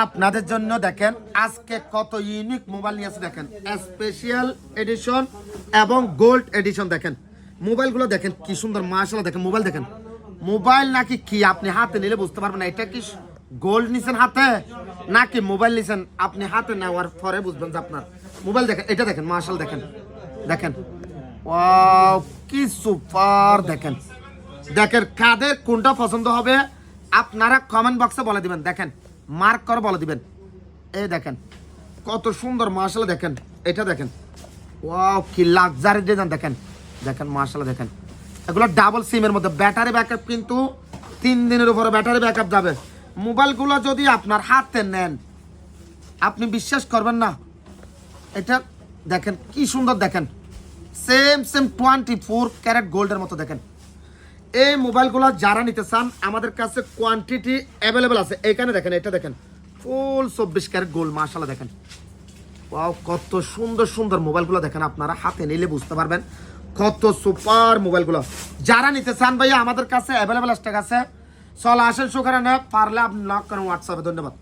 আপনাদের জন্য দেখেন আজকে কত ইউনিক মোবাইল নিয়ে আছে দেখেন, স্পেশাল এডিশন এবং গোল্ড এডিশন। দেখেন মোবাইলগুলো দেখেন কি সুন্দর, মাশাআল্লাহ। দেখেন মোবাইল দেখেন, মোবাইল নাকি কি আপনি হাতে নিলে বুঝতে পারবেন না এটা কি গোল্ড নিছেন হাতে নাকি মোবাইল নিছেন। আপনি হাতে নেওয়ার পরে বুঝবেন যে আপনার মোবাইল। দেখেন এটা দেখেন, মাশাআল্লাহ। দেখেন দেখেন, ওয়াও কি সুপার। দেখেন দেখেন কাদের কোনটা পছন্দ হবে আপনারা কমেন্ট বক্সে বলে দিবেন। দেখেন মার্ক করে বলে দিবেন। এই দেখেন কত সুন্দর, মাশাআল্লাহ। দেখেন এটা দেখেন, ওয়াও কি লাক্সারি ডিজাইন। দেখেন দেখেন মাশাআল্লাহ। দেখেন এগুলো ডাবল সিমের মধ্যে, ব্যাটারি ব্যাকআপ কিন্তু 3 দিনের উপরে ব্যাটারি ব্যাকআপ যাবে। মোবাইলগুলো যদি আপনার হাতে নেন আপনি বিশ্বাস করবেন না। এটা দেখেন কি সুন্দর। দেখেন সেম 24 ক্যারেট গোল্ডের মতো। দেখেন এই মোবাইলগুলো যারা নিতে চান আমাদের কাছে কোয়ান্টিটি অ্যাভেলেবেল আছে। এখানে দেখেন এটা দেখেন ফুল 24 ক্যারেট গোল্ড, মাশাআল্লাহ। দেখেন ওয়াও কত সুন্দর সুন্দর মোবাইলগুলো। দেখেন আপনারা হাতে নিলে বুঝতে পারবেন কত সুপার মোবাইলগুলো। যারা নিতে চান ভাইয়া আমাদের কাছে অ্যাভেলেবেল স্টক আছে। চল আসেন সুখানে পারলে আপনি নক করেন হোয়াটসঅ্যাপে। ধন্যবাদ।